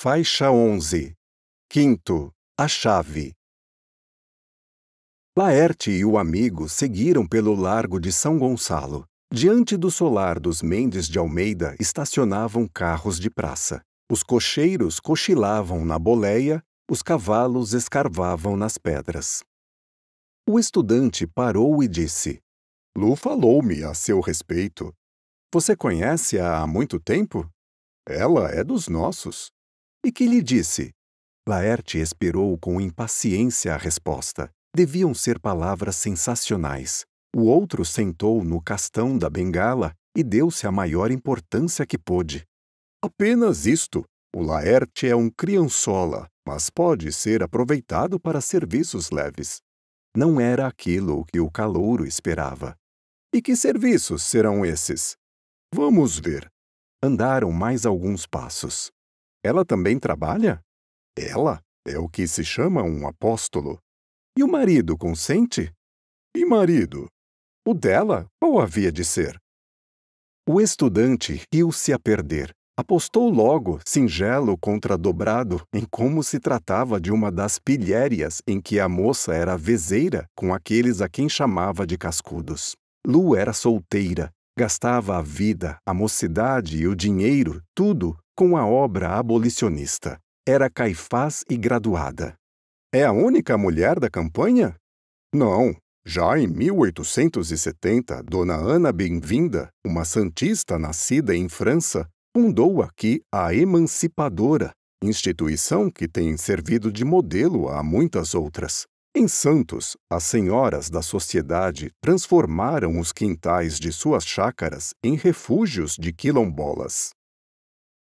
Faixa 11. Quinto, a chave. Laerte e o amigo seguiram pelo largo de São Gonçalo. Diante do solar dos Mendes de Almeida estacionavam carros de praça. Os cocheiros cochilavam na boleia, os cavalos escarvavam nas pedras. O estudante parou e disse: Lu falou-me a seu respeito. Você conhece-a há muito tempo? Ela é dos nossos. E que lhe disse? Laerte esperou com impaciência a resposta. Deviam ser palavras sensacionais. O outro sentou no castão da bengala e deu-se a maior importância que pôde. Apenas isto. O Laerte é um criançola, mas pode ser aproveitado para serviços leves. Não era aquilo que o calouro esperava. E que serviços serão esses? Vamos ver. Andaram mais alguns passos. Ela também trabalha? Ela é o que se chama um apóstolo. E o marido consente? E marido? O dela, qual havia de ser? O estudante riu-se a perder. Apostou logo, singelo contra dobrado, em como se tratava de uma das pilhérias em que a moça era vezeira com aqueles a quem chamava de cascudos. Lu era solteira, gastava a vida, a mocidade e o dinheiro, tudo, com a obra abolicionista. Era Caifás e graduada. É a única mulher da campanha? Não. Já em 1870, Dona Ana Bem-vinda, uma santista nascida em França, fundou aqui a Emancipadora, instituição que tem servido de modelo a muitas outras. Em Santos, as senhoras da sociedade transformaram os quintais de suas chácaras em refúgios de quilombolas.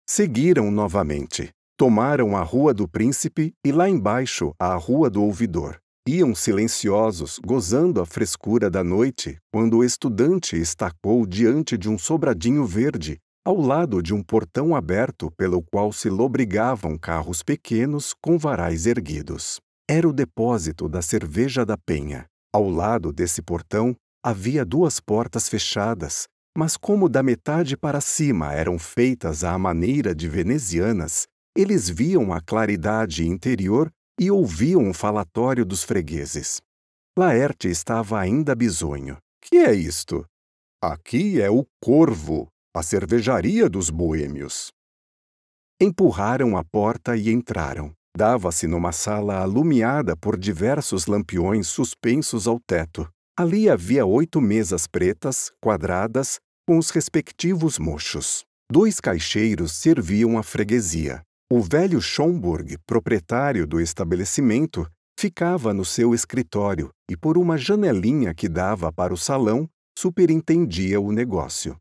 Seguiram novamente. Tomaram a Rua do Príncipe e lá embaixo a Rua do Ouvidor. Iam silenciosos, gozando a frescura da noite, quando o estudante estacou diante de um sobradinho verde, ao lado de um portão aberto pelo qual se lobrigavam carros pequenos com varais erguidos. Era o depósito da Cerveja da Penha. Ao lado desse portão havia duas portas fechadas, mas como da metade para cima eram feitas à maneira de venezianas, eles viam a claridade interior e ouviam o falatório dos fregueses. Laerte estava ainda bisonho. Que é isto? Aqui é o Corvo, a cervejaria dos boêmios. Empurraram a porta e entraram. Dava-se numa sala alumiada por diversos lampiões suspensos ao teto. Ali havia 8 mesas pretas, quadradas, com os respectivos mochos. 2 caixeiros serviam a freguesia. O velho Schomburg, proprietário do estabelecimento, ficava no seu escritório e, por uma janelinha que dava para o salão, superintendia o negócio.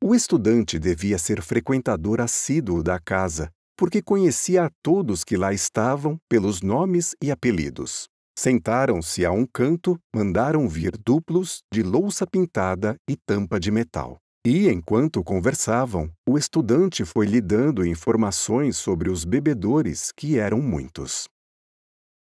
O estudante devia ser frequentador assíduo da casa, porque conhecia a todos que lá estavam pelos nomes e apelidos. Sentaram-se a um canto, mandaram vir duplos de louça pintada e tampa de metal. E, enquanto conversavam, o estudante foi lhe dando informações sobre os bebedores, que eram muitos.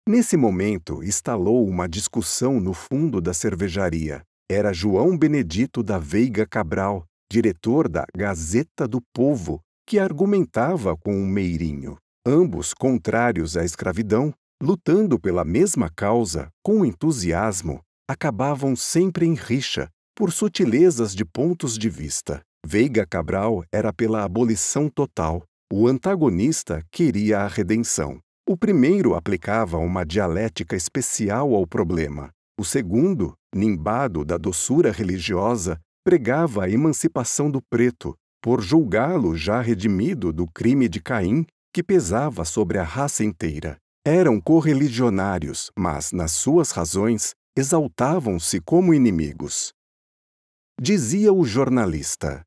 Nesse momento, estalou uma discussão no fundo da cervejaria. Era João Benedito da Veiga Cabral, diretor da Gazeta do Povo, que argumentava com um meirinho. Ambos contrários à escravidão, lutando pela mesma causa, com entusiasmo, acabavam sempre em rixa, por sutilezas de pontos de vista. Veiga Cabral era pela abolição total. O antagonista queria a redenção. O primeiro aplicava uma dialética especial ao problema. O segundo, nimbado da doçura religiosa, pregava a emancipação do preto, por julgá-lo já redimido do crime de Caim, que pesava sobre a raça inteira. Eram correligionários, mas, nas suas razões, exaltavam-se como inimigos. Dizia o jornalista: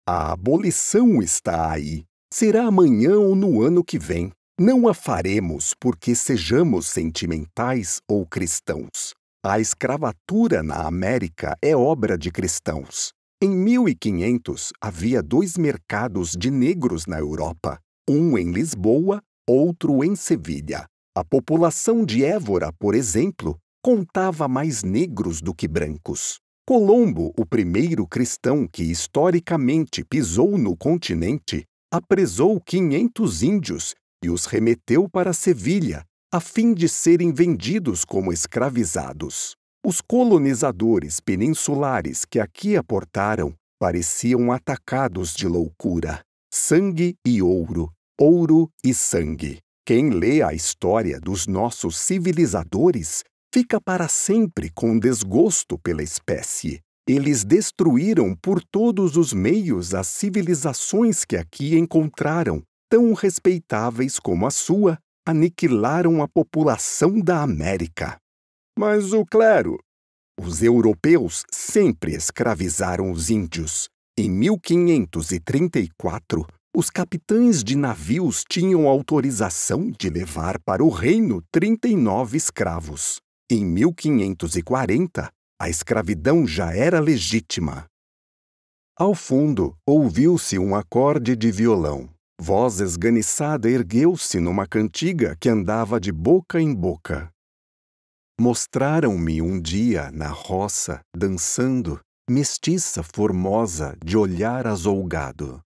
a abolição está aí. Será amanhã ou no ano que vem. Não a faremos porque sejamos sentimentais ou cristãos. A escravatura na América é obra de cristãos. Em 1500 havia 2 mercados de negros na Europa, um em Lisboa, outro em Sevilha. A população de Évora, por exemplo, contava mais negros do que brancos. Colombo, o primeiro cristão que historicamente pisou no continente, apresou 500 índios e os remeteu para Sevilha, a fim de serem vendidos como escravizados. Os colonizadores peninsulares que aqui aportaram pareciam atacados de loucura. Sangue e ouro, ouro e sangue. Quem lê a história dos nossos civilizadores fica para sempre com desgosto pela espécie. Eles destruíram por todos os meios as civilizações que aqui encontraram, tão respeitáveis como a sua, aniquilaram a população da América. Mas o clero? Os europeus sempre escravizaram os índios. Em 1534, os capitães de navios tinham autorização de levar para o reino 39 escravos. Em 1540, a escravidão já era legítima. Ao fundo, ouviu-se um acorde de violão. Voz esganiçada ergueu-se numa cantiga que andava de boca em boca. Mostraram-me um dia na roça, dançando, mestiça formosa de olhar azulgado.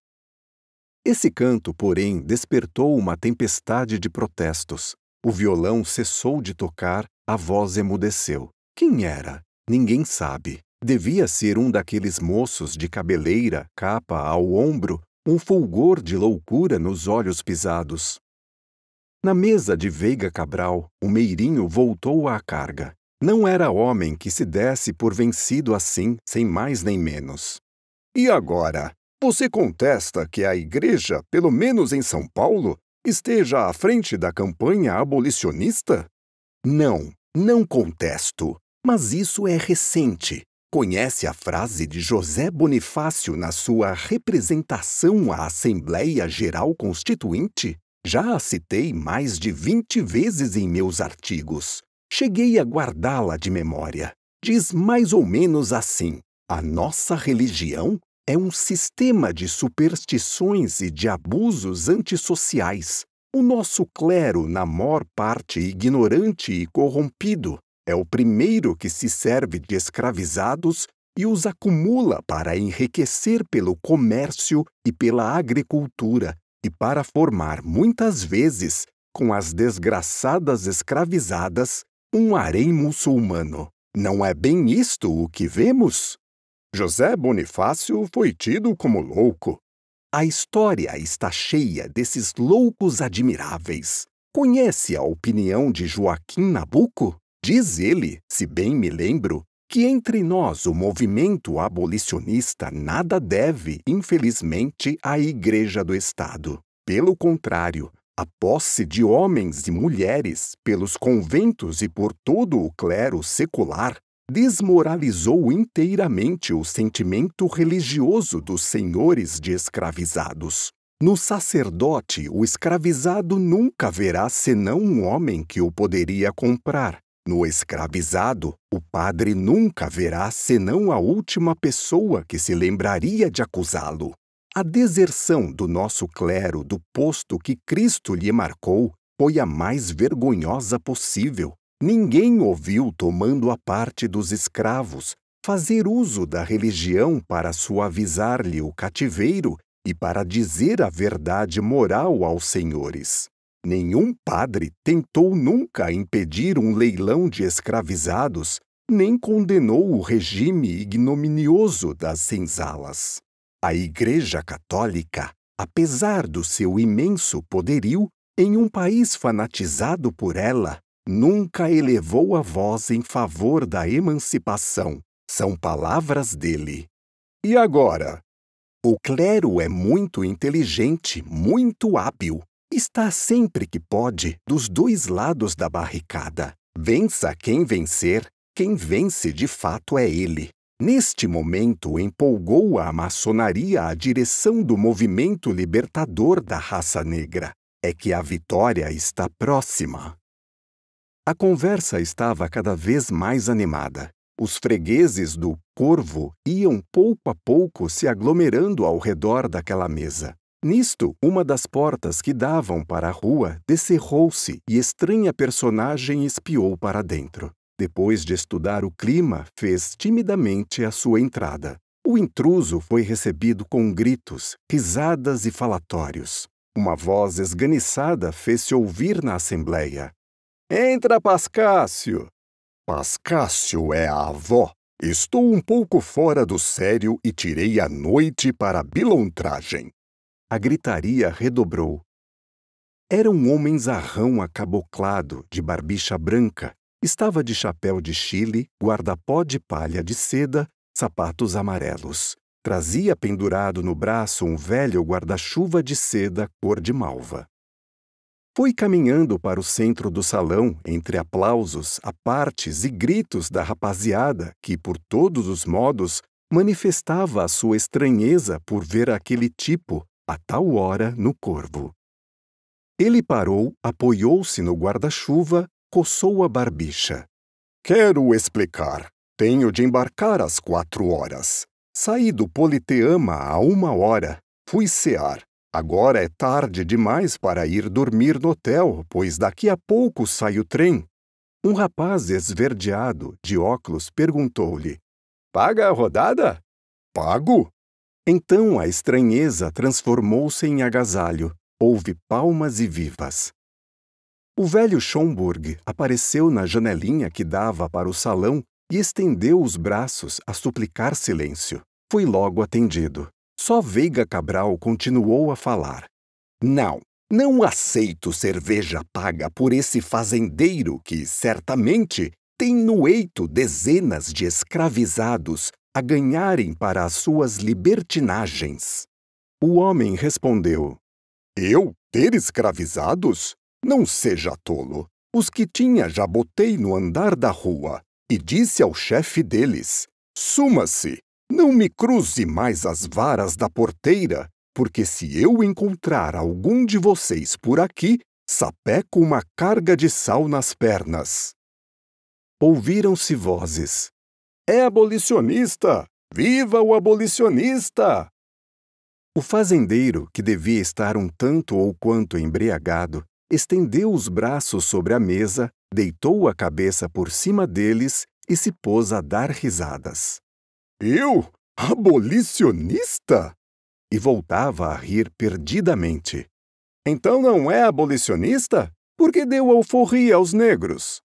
Esse canto, porém, despertou uma tempestade de protestos. O violão cessou de tocar, a voz emudeceu. Quem era? Ninguém sabe. Devia ser um daqueles moços de cabeleira, capa ao ombro, um fulgor de loucura nos olhos pisados. Na mesa de Veiga Cabral, o meirinho voltou à carga. Não era homem que se desse por vencido assim, sem mais nem menos. E agora? Você contesta que a Igreja, pelo menos em São Paulo, esteja à frente da campanha abolicionista? Não contesto. Mas isso é recente. Conhece a frase de José Bonifácio na sua representação à Assembleia Geral Constituinte? Já a citei mais de 20 vezes em meus artigos. Cheguei a guardá-la de memória. Diz mais ou menos assim: a nossa religião é um sistema de superstições e de abusos antissociais. O nosso clero, na maior parte ignorante e corrompido, é o primeiro que se serve de escravizados e os acumula para enriquecer pelo comércio e pela agricultura e para formar, muitas vezes, com as desgraçadas escravizadas, um harém muçulmano. Não é bem isto o que vemos? José Bonifácio foi tido como louco. A história está cheia desses loucos admiráveis. Conhece a opinião de Joaquim Nabuco? Diz ele, se bem me lembro, que entre nós o movimento abolicionista nada deve, infelizmente, à Igreja do Estado. Pelo contrário, a posse de homens e mulheres pelos conventos e por todo o clero secular desmoralizou inteiramente o sentimento religioso dos senhores de escravizados. No sacerdote, o escravizado nunca verá senão um homem que o poderia comprar. No escravizado, o padre nunca verá senão a última pessoa que se lembraria de acusá-lo. A deserção do nosso clero do posto que Cristo lhe marcou foi a mais vergonhosa possível. Ninguém ouviu tomando a parte dos escravos, fazer uso da religião para suavizar-lhe o cativeiro e para dizer a verdade moral aos senhores. Nenhum padre tentou nunca impedir um leilão de escravizados, nem condenou o regime ignominioso das senzalas. A Igreja Católica, apesar do seu imenso poderio, em um país fanatizado por ela, nunca elevou a voz em favor da emancipação. São palavras dele. E agora? O clero é muito inteligente, muito hábil. Está sempre que pode dos dois lados da barricada. Vença quem vencer, quem vence de fato é ele. Neste momento, empolgou a maçonaria à direção do movimento libertador da raça negra. É que a vitória está próxima. A conversa estava cada vez mais animada. Os fregueses do Corvo iam pouco a pouco se aglomerando ao redor daquela mesa. Nisto, uma das portas que davam para a rua descerrou-se e estranha personagem espiou para dentro. Depois de estudar o clima, fez timidamente a sua entrada. O intruso foi recebido com gritos, risadas e falatórios. Uma voz esganiçada fez-se ouvir na assembleia. Entra, Pascácio! Pascácio é a avó. Estou um pouco fora do sério e tirei a noite para a bilontragem. A gritaria redobrou. Era um homem zarrão acaboclado, de barbicha branca. Estava de chapéu de Chile, guarda-pó de palha de seda, sapatos amarelos. Trazia pendurado no braço um velho guarda-chuva de seda cor de malva. Foi caminhando para o centro do salão, entre aplausos, apartes e gritos da rapaziada que, por todos os modos, manifestava a sua estranheza por ver aquele tipo, a tal hora, no Corvo. Ele parou, apoiou-se no guarda-chuva, coçou a barbicha. Quero explicar. Tenho de embarcar às 4 horas. Saí do Politeama há 1 hora. Fui cear. Agora é tarde demais para ir dormir no hotel, pois daqui a pouco sai o trem. Um rapaz esverdeado, de óculos, perguntou-lhe: Paga a rodada? Pago. Então a estranheza transformou-se em agasalho. Houve palmas e vivas. O velho Schomburg apareceu na janelinha que dava para o salão e estendeu os braços a suplicar silêncio. Foi logo atendido. Só Veiga Cabral continuou a falar. Não aceito cerveja paga por esse fazendeiro que, certamente, tem no eito dezenas de escravizados a ganharem para as suas libertinagens. O homem respondeu: Eu ter escravizados? Não seja tolo. Os que tinha já botei no andar da rua e disse ao chefe deles: Suma-se! Não me cruze mais as varas da porteira, porque se eu encontrar algum de vocês por aqui, sapeco uma carga de sal nas pernas. Ouviram-se vozes. É abolicionista! Viva o abolicionista! O fazendeiro, que devia estar um tanto ou quanto embriagado, estendeu os braços sobre a mesa, deitou a cabeça por cima deles e se pôs a dar risadas. Eu? Abolicionista? E voltava a rir perdidamente. Então não é abolicionista? Por que deu alforria aos negros?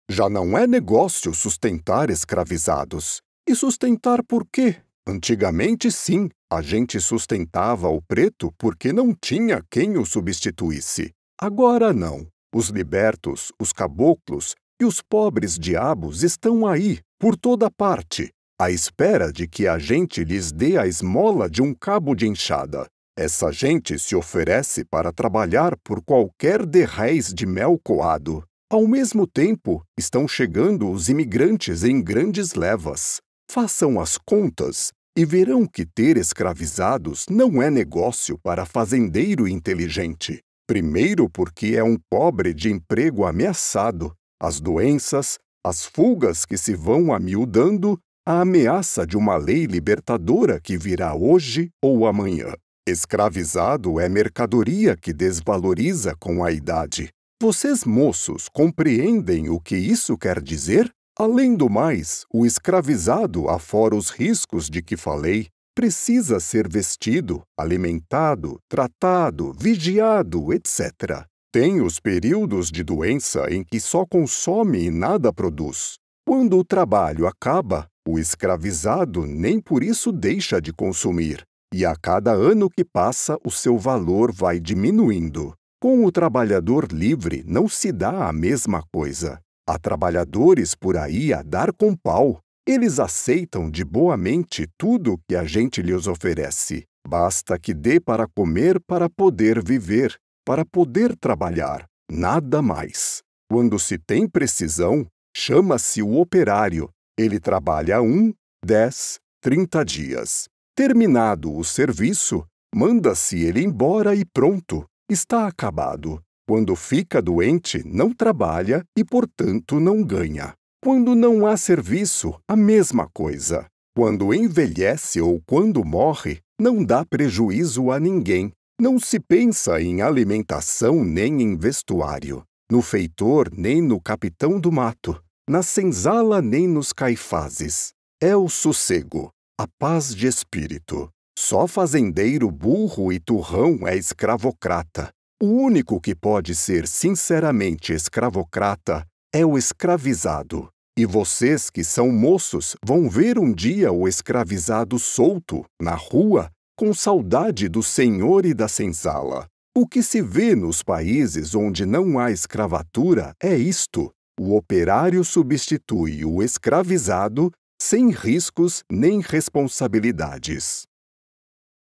Já não é negócio sustentar escravizados. E sustentar por quê? Antigamente, sim, a gente sustentava o preto porque não tinha quem o substituísse. Agora não. Os libertos, os caboclos e os pobres diabos estão aí, por toda parte, à espera de que a gente lhes dê a esmola de um cabo de enxada. Essa gente se oferece para trabalhar por qualquer derréis de mel coado. Ao mesmo tempo, estão chegando os imigrantes em grandes levas. Façam as contas e verão que ter escravizados não é negócio para fazendeiro inteligente. Primeiro porque é um pobre de emprego ameaçado, as doenças, as fugas que se vão amiudando, a ameaça de uma lei libertadora que virá hoje ou amanhã. Escravizado é mercadoria que desvaloriza com a idade. Vocês, moços, compreendem o que isso quer dizer? Além do mais, o escravizado, afora os riscos de que falei, precisa ser vestido, alimentado, tratado, vigiado, etc. Tem os períodos de doença em que só consome e nada produz. Quando o trabalho acaba, o escravizado nem por isso deixa de consumir, e a cada ano que passa o seu valor vai diminuindo. Com o trabalhador livre não se dá a mesma coisa. Há trabalhadores por aí a dar com pau. Eles aceitam de boa mente tudo que a gente lhes oferece. Basta que dê para comer para poder viver, para poder trabalhar. Nada mais. Quando se tem precisão, chama-se o operário. Ele trabalha 1, 10, 30 dias. Terminado o serviço, manda-se ele embora e pronto. Está acabado. Quando fica doente, não trabalha e, portanto, não ganha. Quando não há serviço, a mesma coisa. Quando envelhece ou quando morre, não dá prejuízo a ninguém. Não se pensa em alimentação nem em vestuário, no feitor nem no capitão do mato, na senzala nem nos caifazes. É o sossego. A paz de espírito. Só fazendeiro burro e turrão é escravocrata. O único que pode ser sinceramente escravocrata é o escravizado. E vocês que são moços vão ver um dia o escravizado solto, na rua, com saudade do senhor e da senzala. O que se vê nos países onde não há escravatura é isto: o operário substitui o escravizado sem riscos nem responsabilidades.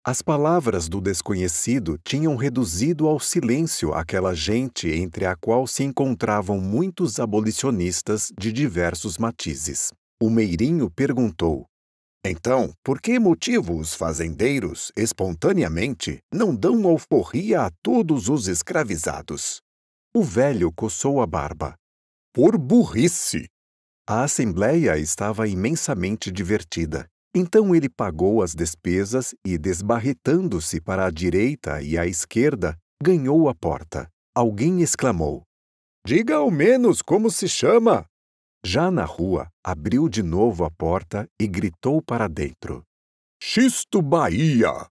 As palavras do desconhecido tinham reduzido ao silêncio aquela gente entre a qual se encontravam muitos abolicionistas de diversos matizes. O meirinho perguntou: então, por que motivo os fazendeiros, espontaneamente, não dão alforria a todos os escravizados? O velho coçou a barba. Por burrice! A assembleia estava imensamente divertida. Então ele pagou as despesas e, desbarretando-se para a direita e à esquerda, ganhou a porta. Alguém exclamou: diga ao menos como se chama! Já na rua, abriu de novo a porta e gritou para dentro: Xisto Bahia!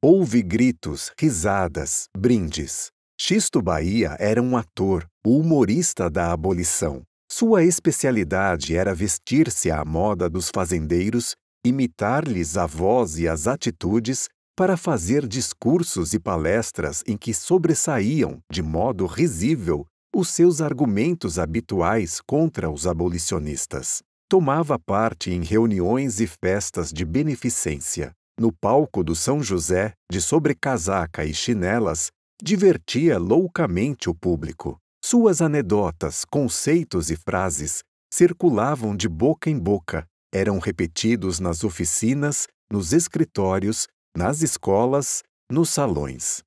Houve gritos, risadas, brindes. Xisto Bahia era um ator, o humorista da abolição. Sua especialidade era vestir-se à moda dos fazendeiros, imitar-lhes a voz e as atitudes para fazer discursos e palestras em que sobressaíam, de modo risível, os seus argumentos habituais contra os abolicionistas. Tomava parte em reuniões e festas de beneficência. No palco do São José, de sobrecasaca e chinelas, divertia loucamente o público. Suas anedotas, conceitos e frases circulavam de boca em boca, eram repetidos nas oficinas, nos escritórios, nas escolas, nos salões.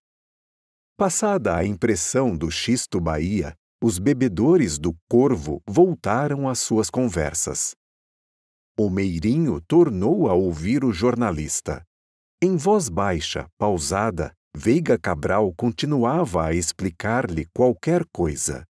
Passada a impressão do Xisto Bahia, os bebedores do Corvo voltaram às suas conversas. O meirinho tornou a ouvir o jornalista. Em voz baixa, pausada, Veiga Cabral continuava a explicar-lhe qualquer coisa.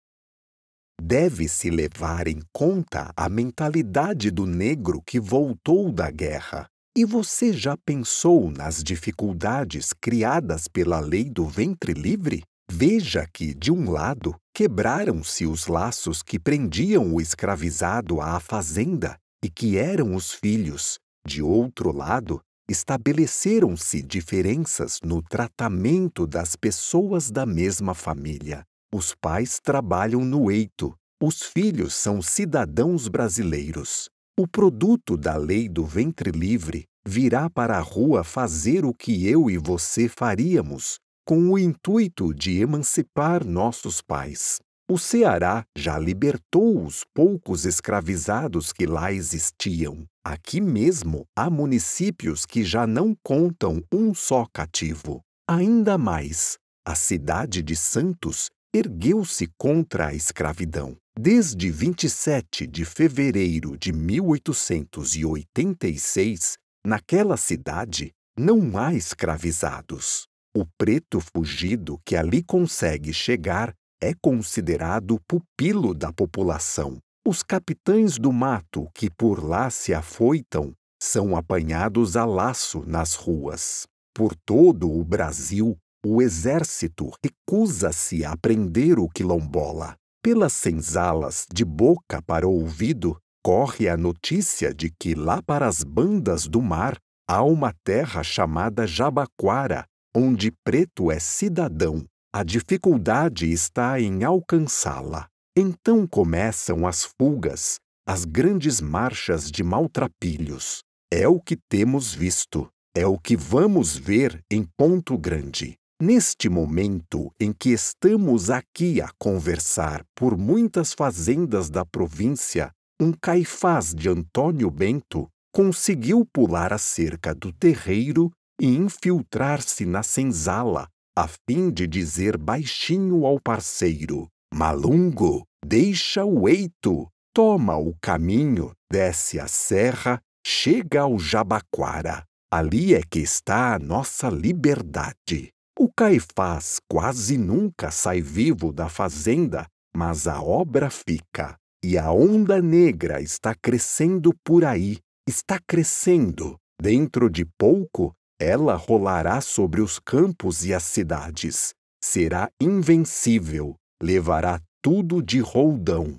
Deve-se levar em conta a mentalidade do negro que voltou da guerra. E você já pensou nas dificuldades criadas pela lei do ventre livre? Veja que, de um lado, quebraram-se os laços que prendiam o escravizado à fazenda e que eram os filhos. De outro lado, estabeleceram-se diferenças no tratamento das pessoas da mesma família. Os pais trabalham no eito, os filhos são cidadãos brasileiros. O produto da lei do ventre livre virá para a rua fazer o que eu e você faríamos, com o intuito de emancipar nossos pais. O Ceará já libertou os poucos escravizados que lá existiam. Aqui mesmo há municípios que já não contam um só cativo. Ainda mais, a cidade de Santos ergueu-se contra a escravidão. Desde 27 de fevereiro de 1886, naquela cidade não há escravizados. O preto fugido que ali consegue chegar é considerado pupilo da população. Os capitães do mato que por lá se afoitam são apanhados a laço nas ruas. Por todo o Brasil, o exército recusa-se a prender o quilombola. Pelas senzalas, de boca para ouvido, corre a notícia de que lá para as bandas do mar há uma terra chamada Jabaquara, onde preto é cidadão. A dificuldade está em alcançá-la. Então começam as fugas, as grandes marchas de maltrapilhos. É o que temos visto, é o que vamos ver em Ponto Grande. Neste momento em que estamos aqui a conversar por muitas fazendas da província, um Caifás de Antônio Bento conseguiu pular a cerca do terreiro e infiltrar-se na senzala, a fim de dizer baixinho ao parceiro: Malungo, deixa o eito, toma o caminho, desce a serra, chega ao Jabaquara. Ali é que está a nossa liberdade. O Caifás quase nunca sai vivo da fazenda, mas a obra fica. E a onda negra está crescendo por aí, Está crescendo. Dentro de pouco, ela rolará sobre os campos e as cidades. Será invencível. Levará tudo de roldão.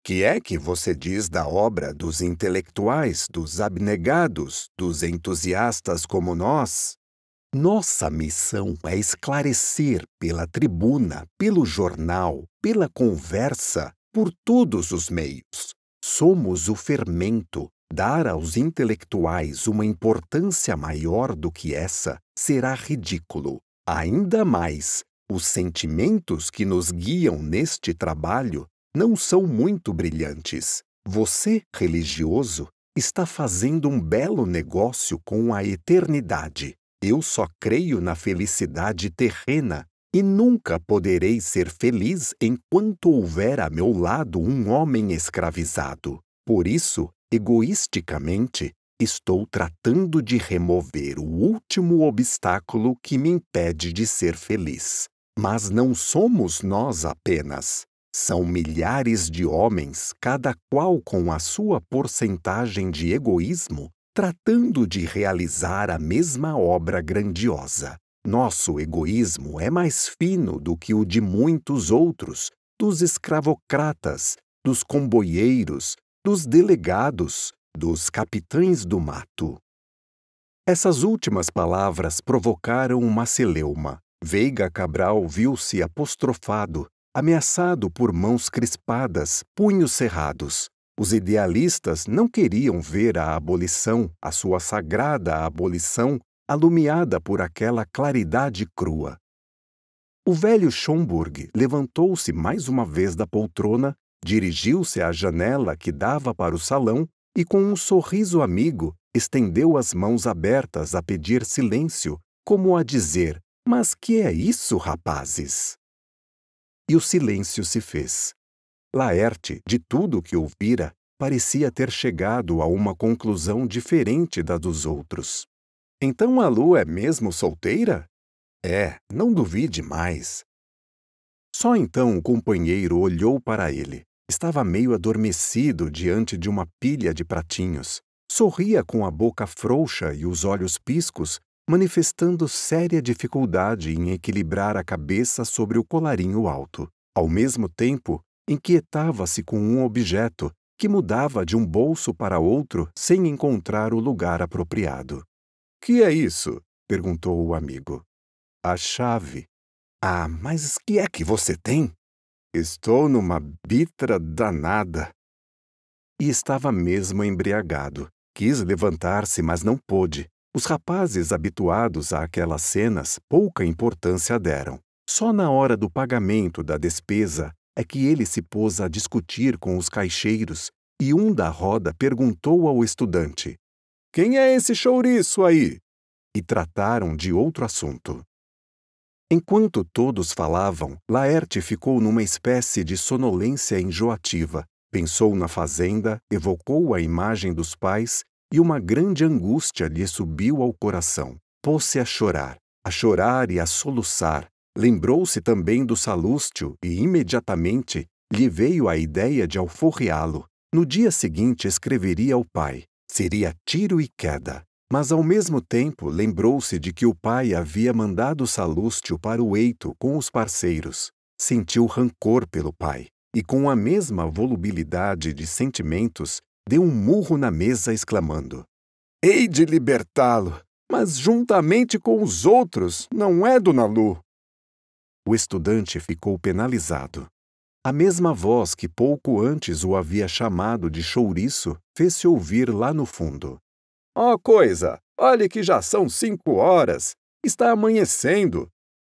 Que é que você diz da obra dos intelectuais, dos abnegados, dos entusiastas como nós? Nossa missão é esclarecer pela tribuna, pelo jornal, pela conversa, por todos os meios. Somos o fermento. Dar aos intelectuais uma importância maior do que essa será ridículo. Ainda mais, os sentimentos que nos guiam neste trabalho não são muito brilhantes. Você, religioso, está fazendo um belo negócio com a eternidade. Eu só creio na felicidade terrena e nunca poderei ser feliz enquanto houver a meu lado um homem escravizado. Por isso, egoisticamente, estou tratando de remover o último obstáculo que me impede de ser feliz. Mas não somos nós apenas. São milhares de homens, cada qual com a sua porcentagem de egoísmo, tratando de realizar a mesma obra grandiosa. Nosso egoísmo é mais fino do que o de muitos outros, dos escravocratas, dos comboieiros, dos delegados, dos capitães do mato. Essas últimas palavras provocaram uma celeuma. Veiga Cabral viu-se apostrofado, ameaçado por mãos crispadas, punhos cerrados. Os idealistas não queriam ver a abolição, a sua sagrada abolição, alumiada por aquela claridade crua. O velho Schomburg levantou-se mais uma vez da poltrona, dirigiu-se à janela que dava para o salão e, com um sorriso amigo, estendeu as mãos abertas a pedir silêncio, como a dizer: "Mas que é isso, rapazes?" E o silêncio se fez. Laerte, de tudo o que ouvira, parecia ter chegado a uma conclusão diferente da dos outros. Então a Lu é mesmo solteira? É, não duvide mais. Só então o companheiro olhou para ele. Estava meio adormecido diante de uma pilha de pratinhos. Sorria com a boca frouxa e os olhos piscos, manifestando séria dificuldade em equilibrar a cabeça sobre o colarinho alto. Ao mesmo tempo, inquietava-se com um objeto que mudava de um bolso para outro sem encontrar o lugar apropriado. — Que é isso? Perguntou o amigo. — A chave. — Ah, mas que é que você tem? — Estou numa bitra danada. E estava mesmo embriagado. Quis levantar-se, mas não pôde. Os rapazes habituados àquelas cenas pouca importância deram. Só na hora do pagamento da despesa é que ele se pôs a discutir com os caixeiros e um da roda perguntou ao estudante: "Quem é esse chouriço aí?" E trataram de outro assunto. Enquanto todos falavam, Laerte ficou numa espécie de sonolência enjoativa. Pensou na fazenda, evocou a imagem dos pais e uma grande angústia lhe subiu ao coração. Pôs-se a chorar e a soluçar. Lembrou-se também do salústio e, imediatamente, lhe veio a ideia de alforriá-lo. No dia seguinte escreveria ao pai. Seria tiro e queda. Mas, ao mesmo tempo, lembrou-se de que o pai havia mandado Salústio para o eito com os parceiros. Sentiu rancor pelo pai e, com a mesma volubilidade de sentimentos, deu um murro na mesa, exclamando: "Hei de libertá-lo, mas juntamente com os outros, não é, dona Lu?" O estudante ficou penalizado. A mesma voz que pouco antes o havia chamado de chouriço fez-se ouvir lá no fundo. "Ó coisa, olhe que já são 5 horas. Está amanhecendo."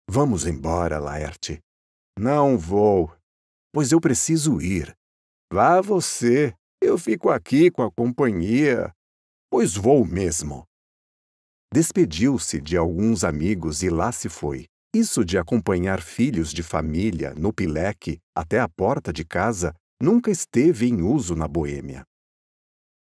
"Vamos embora, Laerte." "Não vou." "Pois eu preciso ir." "Vá você. Eu fico aqui com a companhia." "Pois vou mesmo." Despediu-se de alguns amigos e lá se foi. Isso de acompanhar filhos de família, no pileque, até a porta de casa, nunca esteve em uso na Boêmia.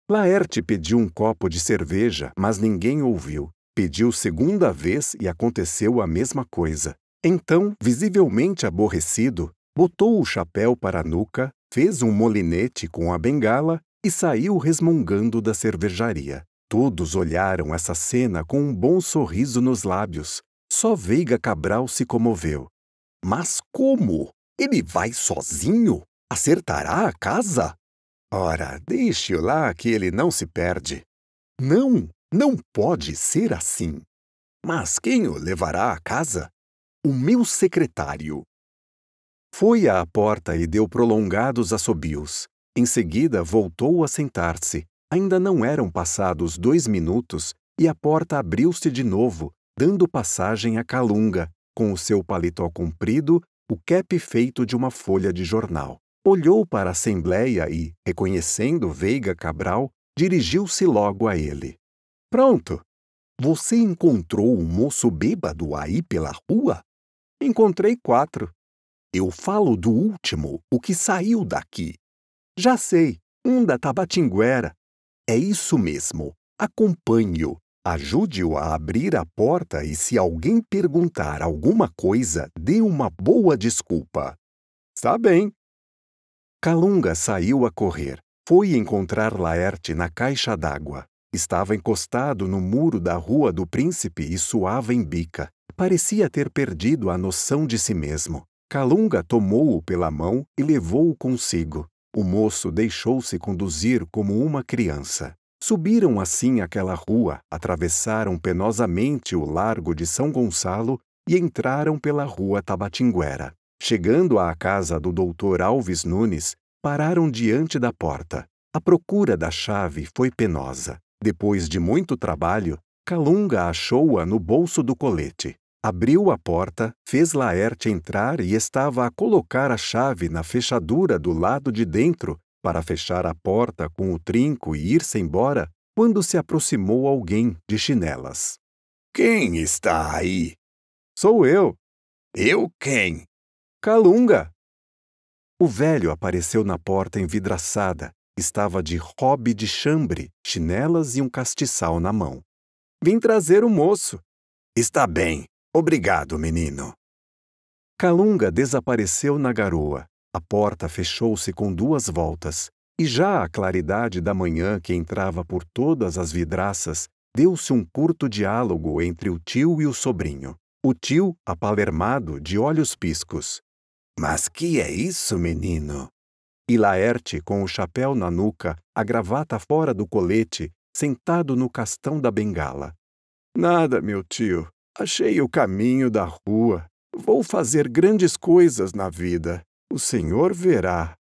Laerte pediu um copo de cerveja, mas ninguém ouviu. Pediu segunda vez e aconteceu a mesma coisa. Então, visivelmente aborrecido, botou o chapéu para a nuca, fez um molinete com a bengala e saiu resmungando da cervejaria. Todos olharam essa cena com um bom sorriso nos lábios. Só Veiga Cabral se comoveu. Mas como? Ele vai sozinho? Acertará a casa? Ora, deixe-o lá que ele não se perde. Não pode ser assim. Mas quem o levará à casa? O meu secretário. Foi à porta e deu prolongados assobios. Em seguida, voltou a sentar-se. Ainda não eram passados 2 minutos e a porta abriu-se de novo, dando passagem a Calunga, com o seu paletó comprido, o cap feito de uma folha de jornal. Olhou para a assembleia e, reconhecendo Veiga Cabral, dirigiu-se logo a ele. Pronto! Você encontrou um moço bêbado aí pela rua? Encontrei 4. Eu falo do último, o que saiu daqui. Já sei, um da Tabatinguera. É isso mesmo. Acompanhe-o. Ajude-o a abrir a porta e se alguém perguntar alguma coisa, dê uma boa desculpa. Está bem. Calunga saiu a correr. Foi encontrar Laerte na caixa d'água. Estava encostado no muro da Rua do Príncipe e suava em bica. Parecia ter perdido a noção de si mesmo. Calunga tomou-o pela mão e levou-o consigo. O moço deixou-se conduzir como uma criança. Subiram assim aquela rua, atravessaram penosamente o largo de São Gonçalo e entraram pela Rua Tabatinguera. Chegando à casa do Dr. Alves Nunes, pararam diante da porta. A procura da chave foi penosa. Depois de muito trabalho, Calunga achou-a no bolso do colete. Abriu a porta, fez Laerte entrar e estava a colocar a chave na fechadura do lado de dentro para fechar a porta com o trinco e ir-se embora, quando se aproximou alguém de chinelas. Quem está aí? Sou eu. Eu quem? Calunga. O velho apareceu na porta envidraçada. Estava de robe de chambre, chinelas e um castiçal na mão. Vim trazer o moço. Está bem. Obrigado, menino. Calunga desapareceu na garoa. A porta fechou-se com 2 voltas, e já a claridade da manhã que entrava por todas as vidraças, deu-se um curto diálogo entre o tio e o sobrinho. O tio, apalermado, de olhos piscos. Mas que é isso, menino? E Laerte, com o chapéu na nuca, a gravata fora do colete, sentado no castão da bengala. Nada, meu tio. Achei o caminho da rua. Vou fazer grandes coisas na vida. O senhor verá.